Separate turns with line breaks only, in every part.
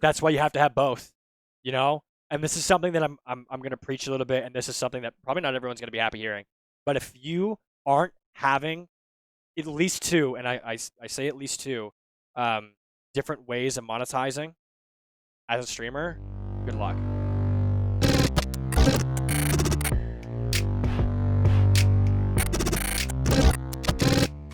That's why you have to have both, you know? And this is something that I'm going to preach a little bit, and this is something that probably not everyone's going to be happy hearing. But if you aren't having at least two, and I say at least two, different ways of monetizing as a streamer, good luck.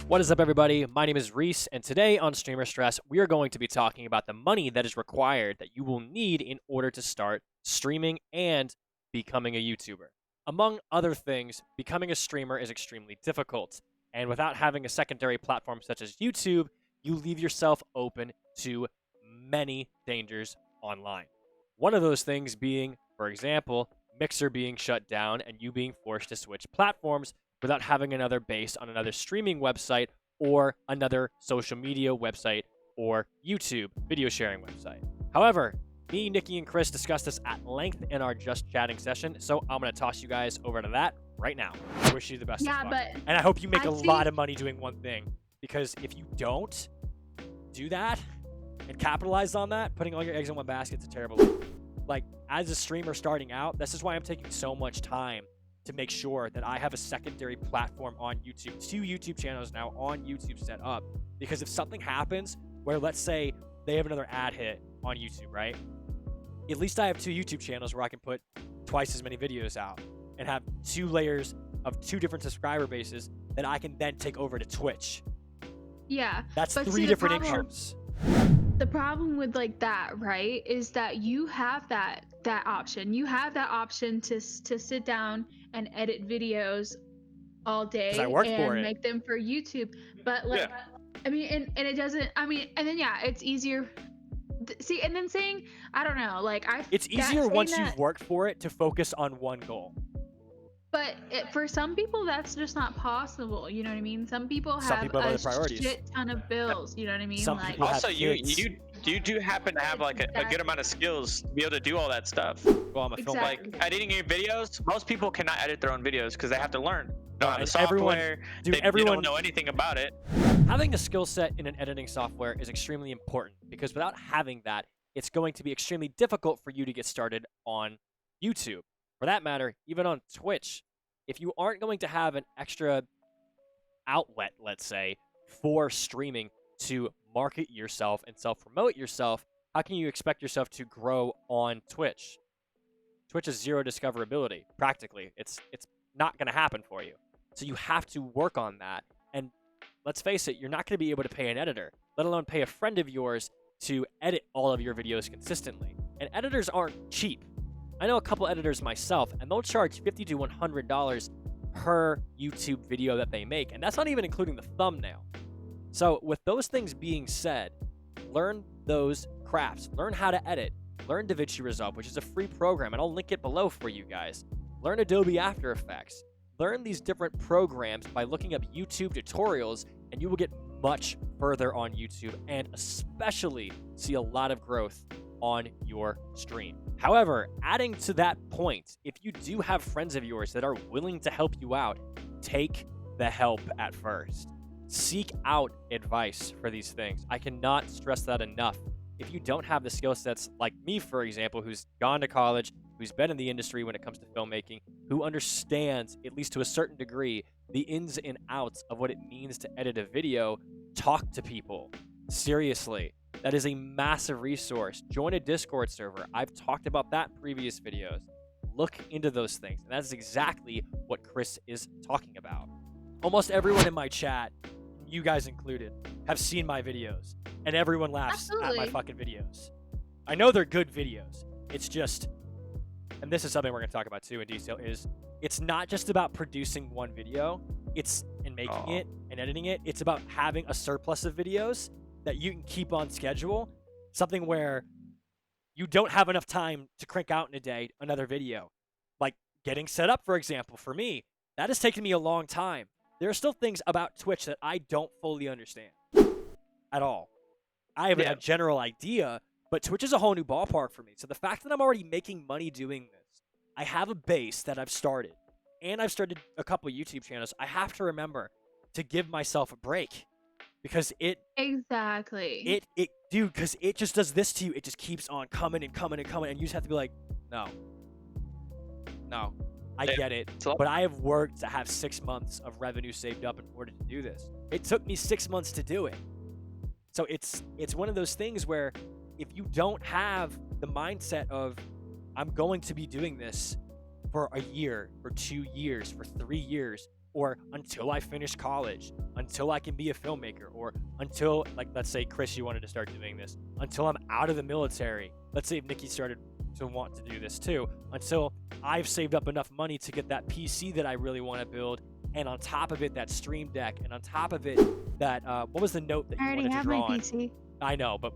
What is up, everybody? My name is Reese, and today on Streamer Stress, we are going to be talking about the money that is required that you will need in order to start streaming and becoming a YouTuber. Among other things, becoming a streamer is extremely difficult, and without having a secondary platform such as YouTube, you leave yourself open to many dangers online. One of those things being, for example, Mixer being shut down and you being forced to switch platforms without having another base on another streaming website or another social media website or YouTube video sharing website. However, me, Nikki, and Chris discussed this at length in our Just Chatting session, so I'm going to toss you guys over to that right now. I wish you the best of luck. And I hope you make a lot of money doing one thing, because if you don't do that and capitalize on that, putting all your eggs in one basket is a terrible thing. Like, as a streamer starting out, this is why I'm taking so much time to make sure that I have a secondary platform on YouTube, 2 YouTube channels now on YouTube set up. Because if something happens where, let's say, they have another ad hit on YouTube, right? At least I have 2 YouTube channels where I can put twice as many videos out and have 2 layers of 2 different subscriber bases that I can then take over to Twitch.
Yeah.
That's 3 different incomes.
The problem with like that, right, is that you have that option. You have that option to sit down and edit videos all day and make them for YouTube. But like, yeah. I mean, and it doesn't. I mean, and then yeah, it's easier. See, and then saying, I don't know, like
it's easier once you've worked for it to focus on one goal.
But for some people, that's just not possible. You know what I mean? Some people have a shit ton of bills. You know what I mean?
Some
like,
people
also, you do happen to have like a good amount of skills to be able to do all that stuff.
Well, I'm a film.
Like editing your videos. Most people cannot edit their own videos because they have to learn. Don't have the software. Everyone don't know anything about it.
Having a skill set in an editing software is extremely important, because without having that, it's going to be extremely difficult for you to get started on YouTube. For that matter, even on Twitch, if you aren't going to have an extra outlet, let's say, for streaming to market yourself and self-promote yourself, how can you expect yourself to grow on Twitch? Twitch is zero discoverability, practically. It's not going to happen for you. So you have to work on that. And let's face it, you're not going to be able to pay an editor, let alone pay a friend of yours to edit all of your videos consistently. And editors aren't cheap. I know a couple editors myself, and they'll charge $50 to $100 per YouTube video that they make, and that's not even including the thumbnail. So with those things being said, learn those crafts. Learn how to edit. Learn DaVinci Resolve, which is a free program, and I'll link it below for you guys. Learn Adobe After Effects. Learn these different programs by looking up YouTube tutorials, and you will get much further on YouTube, and especially see a lot of growth on your stream. However, adding to that point, if you do have friends of yours that are willing to help you out, take the help at first. Seek out advice for these things. I cannot stress that enough. If you don't have the skill sets, like me, for example, who's gone to college, who's been in the industry when it comes to filmmaking, who understands, at least to a certain degree, the ins and outs of what it means to edit a video, talk to people. Seriously. That is a massive resource. Join a Discord server. I've talked about that in previous videos. Look into those things. And that's exactly what Chris is talking about. Almost everyone in my chat, you guys included, have seen my videos. And everyone laughs at my fucking videos. I know they're good videos. It's just, and this is something we're going to talk about too in detail, is it's not just about producing one video. It's, and making it and editing it. It's about having a surplus of videos that you can keep on schedule, something where you don't have enough time to crank out in a day another video. Like getting set up, for example, for me, that has taken me a long time. There are still things about Twitch that I don't fully understand at all. I have a general idea, but Twitch is a whole new ballpark for me. So the fact that I'm already making money doing this, I have a base that I've started, and I've started a couple YouTube channels, I have to remember to give myself a break. because it dude, because it just does this to you. It just keeps on coming and coming and coming, and you just have to be like, no, I get it, but I have worked to have 6 months of revenue saved up in order to do this. It took me 6 months to do it. So it's one of those things where if you don't have the mindset of, I'm going to be doing this for a year, for 2 years, for 3 years, or until I finish college, until I can be a filmmaker, or until, like, let's say, Chris, you wanted to start doing this, until I'm out of the military. Let's say if Nikki started to want to do this too, until I've saved up enough money to get that PC that I really want to build, and on top of it, that Stream Deck, and on top of it, that, what was the note that you wanted to draw on?
I already have my PC.
I know, but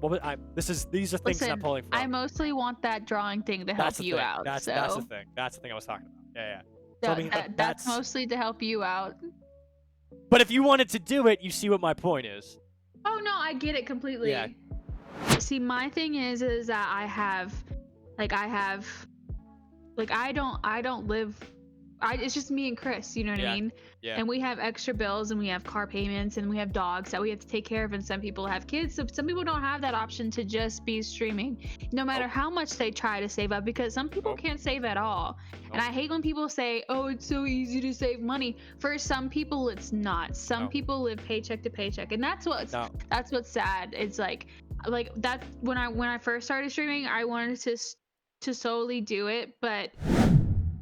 these are things I'm pulling from.
I mostly want that drawing thing to help you out.
That's the thing. That's the thing I was talking about. Yeah. So, I mean,
that's mostly to help you out.
But if you wanted to do it, you see what my point is.
Oh no, I get it completely.
Yeah.
See, my thing is that I don't live. It's just me and Chris, you know what I mean?
Yeah.
And we have extra bills, and we have car payments, and we have dogs that we have to take care of, and some people have kids, so some people don't have that option to just be streaming, no matter how much they try to save up, because some people can't save at all. And I hate when people say, oh, it's so easy to save money. For some people, it's not. Some people live paycheck to paycheck, and that's what's sad. It's like that when I first started streaming, I wanted to solely do it, but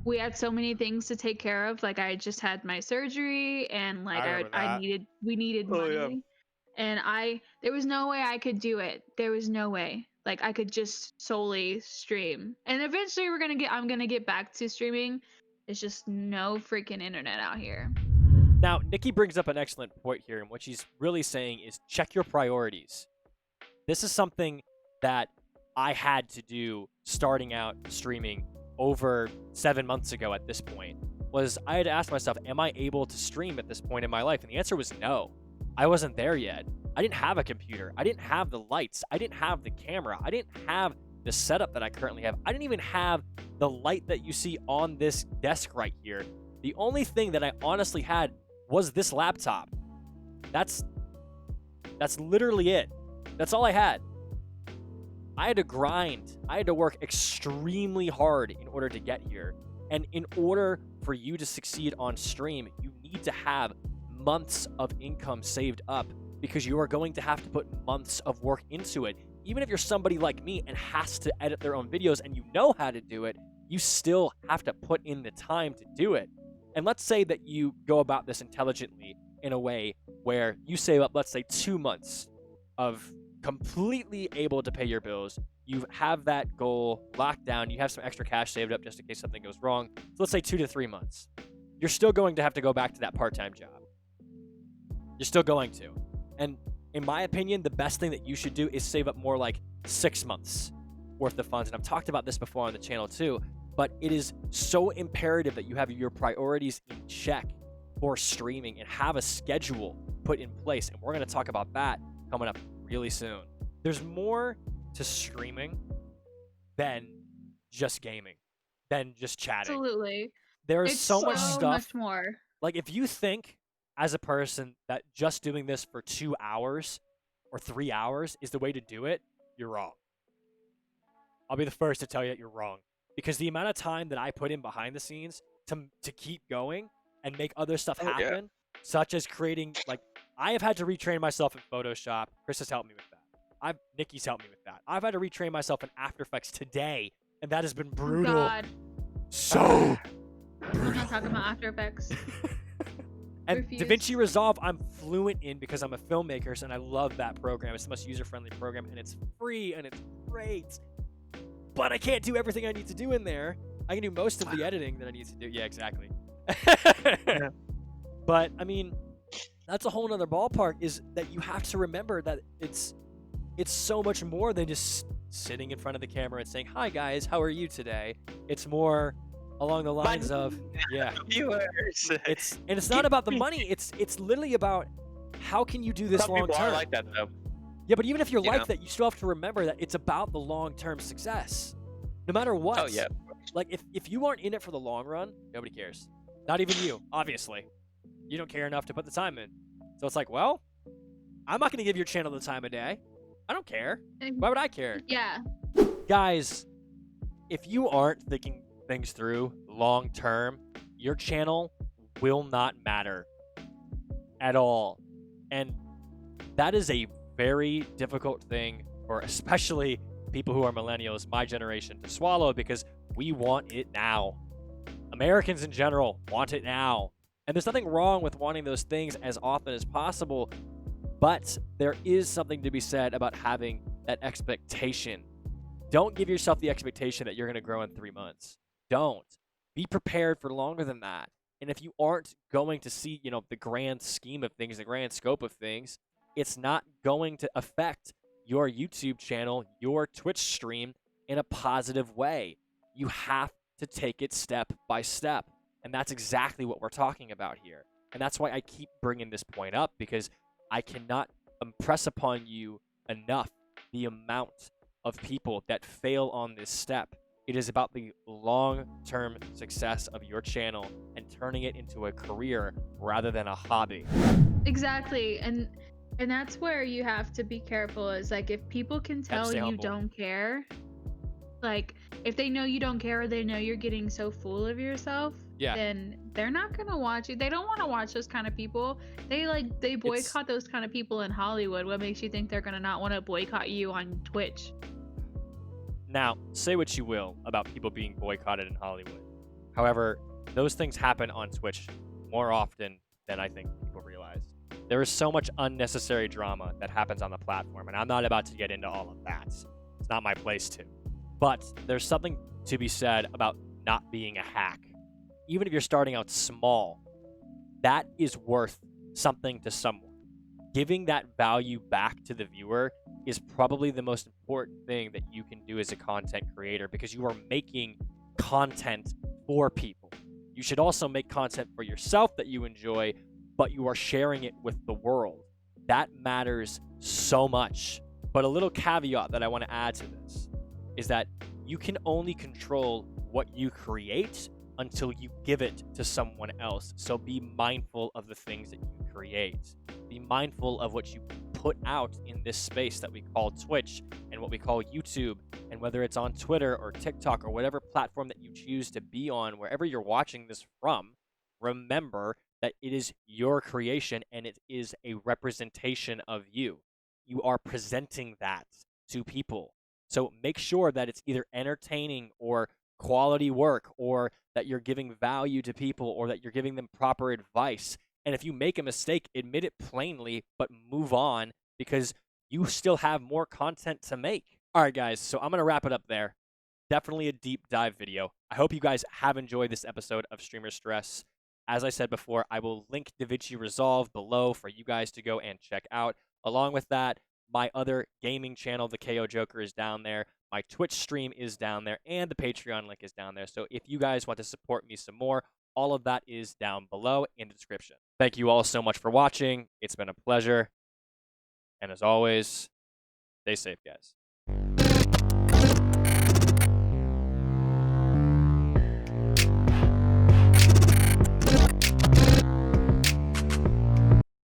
we had so many things to take care of. Like, I just had my surgery, and like we needed money. And there was no way I could do it. There was no way. Like, I could just solely stream. And eventually I'm gonna get back to streaming. It's just no freaking internet out here.
Now, Nikki brings up an excellent point here, and what she's really saying is check your priorities. This is something that I had to do starting out streaming over 7 months ago at this point. Was I had to ask myself, am I able to stream at this point in my life? And the answer was no. I wasn't there yet. I didn't have a computer. I didn't have the lights. I didn't have the camera. I didn't have the setup that I currently have. I didn't even have the light that you see on this desk right here. The only thing that I honestly had was this laptop. That's literally it. That's all I had. I had to grind. I had to work extremely hard in order to get here. And in order for you to succeed on stream, you need to have months of income saved up, because you are going to have to put months of work into it. Even if you're somebody like me and has to edit their own videos and you know how to do it, you still have to put in the time to do it. And let's say that you go about this intelligently in a way where you save up, let's say, 2 months of completely able to pay your bills. You have that goal locked down. You have some extra cash saved up just in case something goes wrong. So let's say 2 to 3 months. You're still going to have to go back to that part-time job. You're still going to. And in my opinion, the best thing that you should do is save up more like 6 months worth of funds. And I've talked about this before on the channel too, but it is so imperative that you have your priorities in check for streaming and have a schedule put in place. And we're going to talk about that coming up really soon. There's more to streaming than just gaming, than just chatting.
Absolutely.
There's so much stuff.
Much more.
Like, if you think as a person that just doing this for 2 hours or 3 hours is the way to do it, you're wrong. I'll be the first to tell you that you're wrong, because the amount of time that I put in behind the scenes to keep going and make other stuff happen, such as creating, like, I have had to retrain myself in Photoshop. Chris has helped me with that. Nikki's helped me with that. I've had to retrain myself in After Effects today, and that has been brutal.
God.
So
I'm not talking about After Effects.
And DaVinci Resolve, I'm fluent in because I'm a filmmaker, and I love that program. It's the most user-friendly program, and it's free, and it's great. But I can't do everything I need to do in there. I can do most of the editing that I need to do. Yeah, exactly. But, I mean, that's a whole nother ballpark, is that you have to remember that it's so much more than just sitting in front of the camera and saying, hi, guys, how are you today? It's more along the lines of,
viewers.
It's not about the money. It's literally about how can you do this long term.
Some people are like that, though.
Yeah, but even if you're like that, you still have to remember that it's about the long-term success. No matter what.
Oh, yeah.
Like, if you aren't in it for the long run, nobody cares. Not even you, obviously. You don't care enough to put the time in. So it's like, well, I'm not going to give your channel the time of day. I don't care. Why would I care?
Yeah.
Guys, if you aren't thinking things through long term, your channel will not matter at all. And that is a very difficult thing for especially people who are millennials, my generation, to swallow, because we want it now. Americans in general want it now. And there's nothing wrong with wanting those things as often as possible, but there is something to be said about having that expectation. Don't give yourself the expectation that you're going to grow in 3 months. Don't. Be prepared for longer than that. And if you aren't going to see, the grand scheme of things, the grand scope of things, it's not going to affect your YouTube channel, your Twitch stream in a positive way. You have to take it step by step. And that's exactly what we're talking about here. And that's why I keep bringing this point up, because I cannot impress upon you enough the amount of people that fail on this step. It is about the long-term success of your channel and turning it into a career rather than a hobby.
Exactly. And that's where you have to be careful, is like, if people can tell you don't care, like if they know you don't care, or they know you're getting so full of yourself, then they're not gonna watch you. They don't want to watch those kind of people. They boycott those kind of people in Hollywood. What makes you think they're gonna not want to boycott you on Twitch?
Now, say what you will about people being boycotted in Hollywood. However, those things happen on Twitch more often than I think people realize. There is so much unnecessary drama that happens on the platform, and I'm not about to get into all of that. It's not my place to. But there's something to be said about not being a hack. Even if you're starting out small, that is worth something to someone. Giving that value back to the viewer is probably the most important thing that you can do as a content creator, because you are making content for people. You should also make content for yourself that you enjoy, but you are sharing it with the world. That matters so much. But a little caveat that I want to add to this is that you can only control what you create until you give it to someone else. So be mindful of the things that you create. Be mindful of what you put out in this space that we call Twitch and what we call YouTube, and whether it's on Twitter or TikTok or whatever platform that you choose to be on, wherever you're watching this from, remember that it is your creation and it is a representation of you. You are presenting that to people. So make sure that it's either entertaining or quality work, or that you're giving value to people, or that you're giving them proper advice. And if you make a mistake, admit it plainly, but move on, because you still have more content to make. All right, guys, so I'm going to wrap it up there. Definitely a deep dive video. I hope you guys have enjoyed this episode of Streamer Stress. As I said before, I will link DaVinci Resolve below for you guys to go and check out. Along with that, my other gaming channel, the KO Joker, is down there. My Twitch stream is down there, and the Patreon link is down there. So if you guys want to support me some more, all of that is down below in the description. Thank you all so much for watching. It's been a pleasure. And as always, stay safe, guys.